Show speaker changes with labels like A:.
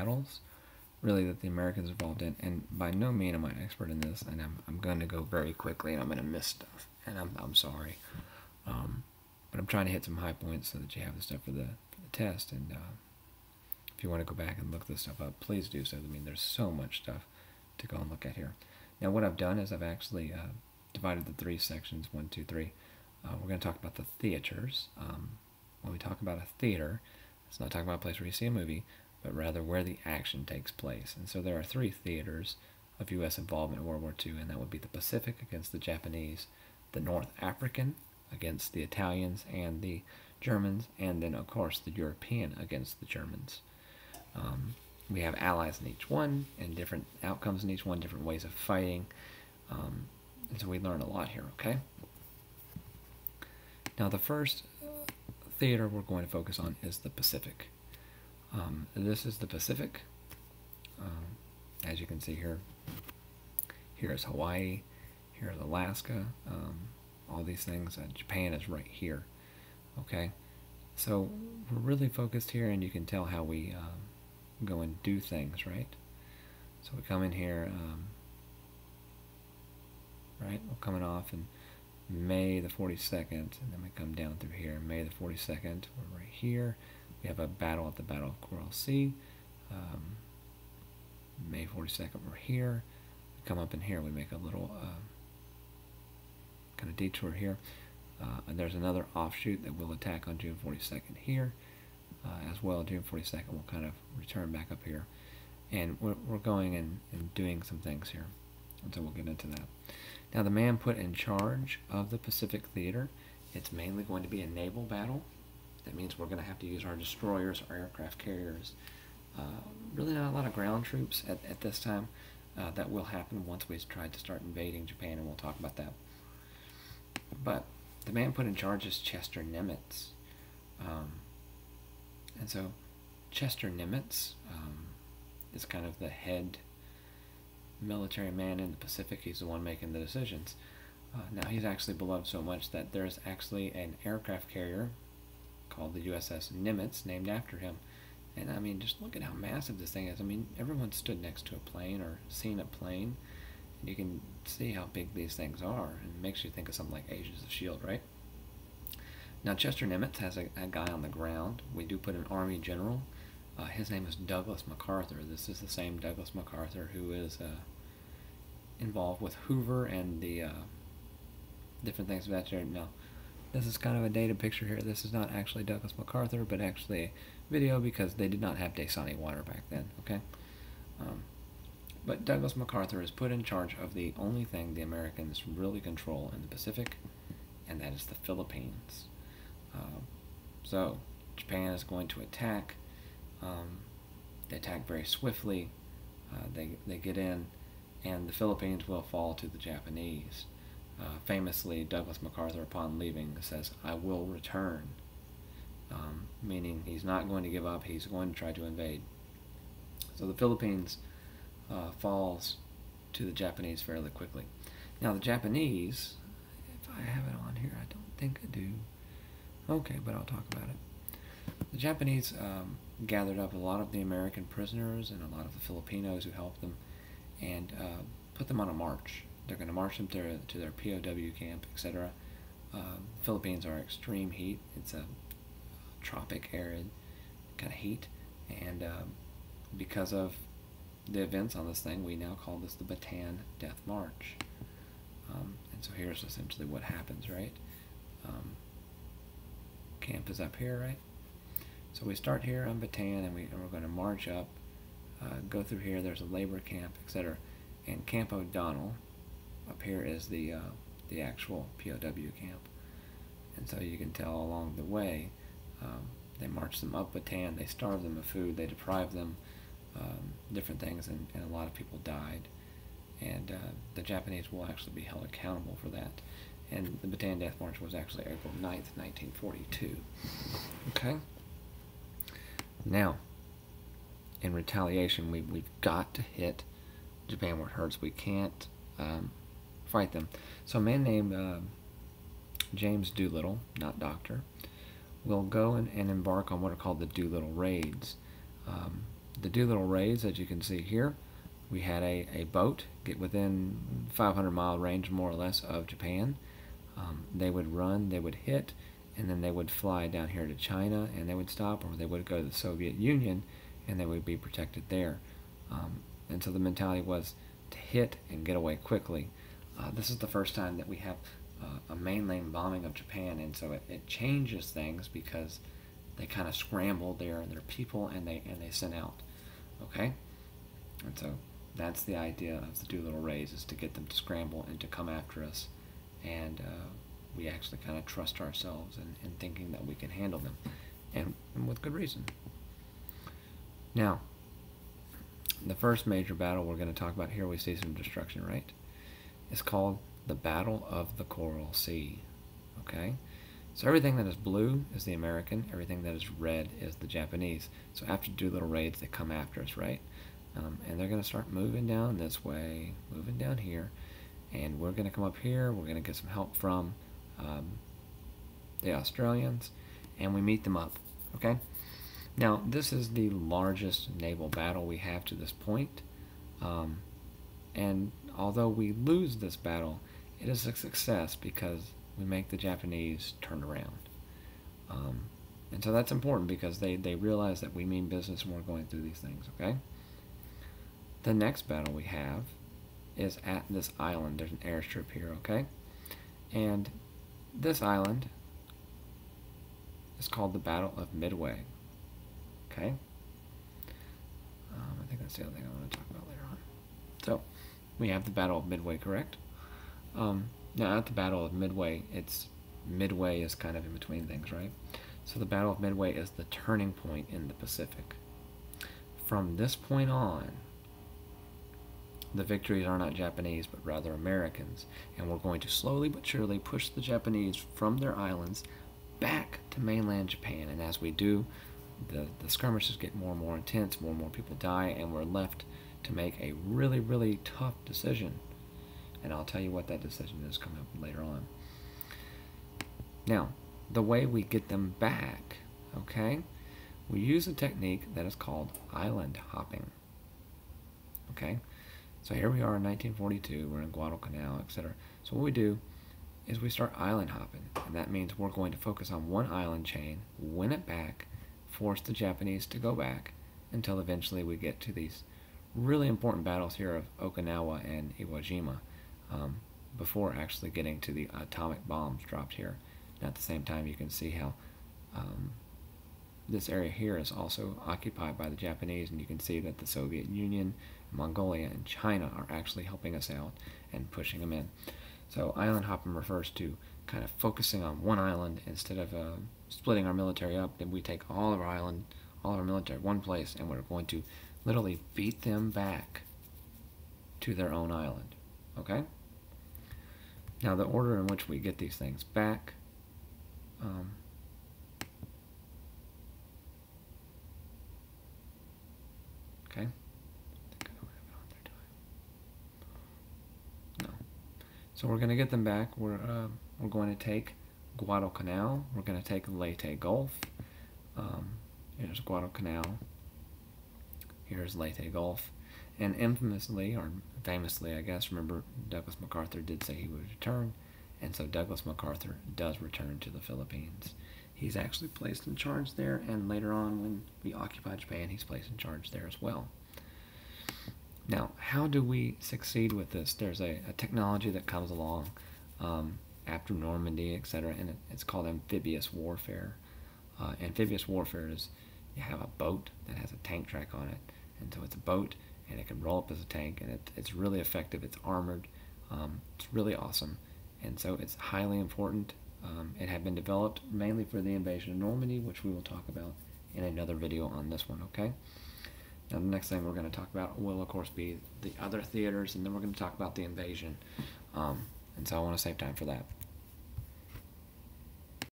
A: battles, really, that the Americans involved in. And by no means am I an expert in this, and I'm going to go very quickly, and I'm going to miss stuff, and I'm sorry. But I'm trying to hit some high points so that you have the stuff for the test. And if you want to go back and look this stuff up, please do so. I mean, there's so much stuff to go and look at here. Now, what I've done is I've actually divided the three sections, 1, 2, 3. We're going to talk about the theaters. When we talk about a theater, it's not talking about a place where you see a movie, but rather where the action takes place. And so there are 3 theaters of U.S. involvement in World War II, and that would be the Pacific against the Japanese, the North African against the Italians and the Germans, and then, of course, the European against the Germans. We have allies in each one, and different outcomes in each one, different ways of fighting. And so we learn a lot here, okay? Now, the first theater we're going to focus on is the Pacific. This is the Pacific. As you can see here, here is Hawaii, here is Alaska, all these things. Japan is right here, okay? So we're really focused here, and you can tell how we go and do things, right? So we come in here, right? We're coming off in May the 42nd, and then we come down through here. May the 42nd, we're right here. We have a battle at the Battle of Coral Sea. May 42nd, we're here. We come up in here, we make a little kind of detour here. And there's another offshoot that will attack on June 42nd here. As well, June 42nd, we'll kind of return back up here. And we're going and doing some things here. And so we'll get into that. Now, the man put in charge of the Pacific Theater, it's mainly going to be a naval battle. That means we're going to have to use our destroyers, our aircraft carriers. Really not a lot of ground troops at this time. That will happen once we try to start invading Japan, and we'll talk about that. But the man put in charge is Chester Nimitz. And so Chester Nimitz is kind of the head military man in the Pacific. He's the one making the decisions. Now, he's actually beloved so much that there's actually an aircraft carrier called the USS Nimitz named after him. And I mean, just look at how massive this thing is. I mean, everyone stood next to a plane or seen a plane, and you can see how big these things are, and it makes you think of something like Agents of S.H.I.E.L.D., right? Now, Chester Nimitz has a guy on the ground. We do put an Army general. His name is Douglas MacArthur. This is the same Douglas MacArthur who is involved with Hoover and the different things of that nature. Now, this is kind of a dated picture here. This is not actually Douglas MacArthur, but actually a video, because they did not have Dasani water back then, okay? But Douglas MacArthur is put in charge of the only thing the Americans really control in the Pacific, and that is the Philippines. So Japan is going to attack. They attack very swiftly. They get in, and the Philippines will fall to the Japanese. Famously, Douglas MacArthur, upon leaving, says, "I will return," meaning he's not going to give up. He's going to try to invade. So the Philippines falls to the Japanese fairly quickly. Now, the Japanese, if I have it on here, I don't think I do. Okay, but I'll talk about it. The Japanese gathered up a lot of the American prisoners and a lot of the Filipinos who helped them, and put them on a march. They're going to march them to their POW camp, etc. Philippines are extreme heat. It's a tropic, arid kind of heat, and because of the events on this thing, we now call this the Bataan Death March. And so here's essentially what happens, right? Camp is up here, right? So we start here on Bataan, and we're going to march up, go through here. There's a labor camp, etc. And Camp O'Donnell up here is the actual POW camp. And so you can tell along the way, they march them up Bataan, they starve them of food, they deprive them different things, and a lot of people died. And the Japanese will actually be held accountable for that. And the Bataan Death March was actually April 9th, 1942. Okay? Now, in retaliation, we've got to hit Japan where it hurts. We can't fight them. So a man named James Doolittle, not Doctor, will go and embark on what are called the Doolittle Raids. the Doolittle-Raids, as you can see here, we had a boat get within 500-mile range, more or less, of Japan. They would run, they would hit, and then they would fly down here to China, and they would stop, or they would go to the Soviet Union, and they would be protected there. And so the mentality was to hit and get away quickly. This is the first time that we have a mainland bombing of Japan, and so it changes things because they kind of scramble their people, and they sent out. Okay, and so that's the idea of the Doolittle-Raids, is to get them to scramble and to come after us, and we actually kind of trust ourselves in thinking that we can handle them, and with good reason. Now, the first major battle we're going to talk about here, we see some destruction, right? It's called the Battle of the Coral Sea. Okay? So everything that is blue is the American, everything that is red is the Japanese. So after Doolittle-Raids, they come after us, right? And they're going to start moving down this way, moving down here, and we're going to come up here, we're going to get some help from the Australians, and we meet them up, okay? Now, this is the largest naval battle we have to this point, and although we lose this battle, it is a success because we make the Japanese turn around. And so that's important because they realize that we mean business and we're going through these things, okay? The next battle we have is at this island. There's an airstrip here, okay? And this island is called the Battle of Midway. Okay? I think that's the other thing I want to talk about later on. So, we have the Battle of Midway, correct? Now, at the Battle of Midway, Midway is kind of in between things, right? So the Battle of Midway is the turning point in the Pacific. From this point on, the victories are not Japanese, but rather Americans, and we're going to slowly but surely push the Japanese from their islands back to mainland Japan, and as we do, the skirmishes get more and more intense, more and more people die, and we're left to make a really, really tough decision. And I'll tell you what that decision is coming up later on. Now, the way we get them back, okay, we use a technique that is called island hopping. Okay, so here we are in 1942, we're in Guadalcanal, etc. So what we do is we start island hopping, and that means we're going to focus on one island chain, win it back, force the Japanese to go back, until eventually we get to these really important battles here of Okinawa and Iwo Jima, before actually getting to the atomic bombs dropped here. And at the same time, you can see how this area here is also occupied by the Japanese, and you can see that the Soviet Union, Mongolia, and China are actually helping us out and pushing them in. So island hopping refers to kind of focusing on one island instead of splitting our military up. Then we take all of our military one place, and we're going to literally beat them back to their own island. Okay? Now the order in which we get these things back, okay? No. So we're going to get them back. We're going to take Guadalcanal. We're going to take Leyte Gulf. Here's Guadalcanal. Here's Leyte Gulf. And infamously, or famously, I guess, remember Douglas MacArthur did say he would return, and so Douglas MacArthur does return to the Philippines. He's actually placed in charge there, and later on when we occupy Japan, he's placed in charge there as well. Now, how do we succeed with this? There's a technology that comes along after Normandy, etc., and it's called amphibious warfare. Amphibious warfare is you have a boat that has a tank track on it, and so it's a boat, and it can roll up as a tank, and it's really effective. It's armored. It's really awesome, and so it's highly important. It had been developed mainly for the invasion of Normandy, which we will talk about in another video on this one, okay? Now the next thing we're going to talk about will, of course, be the other theaters, and then we're going to talk about the invasion, and so I want to save time for that.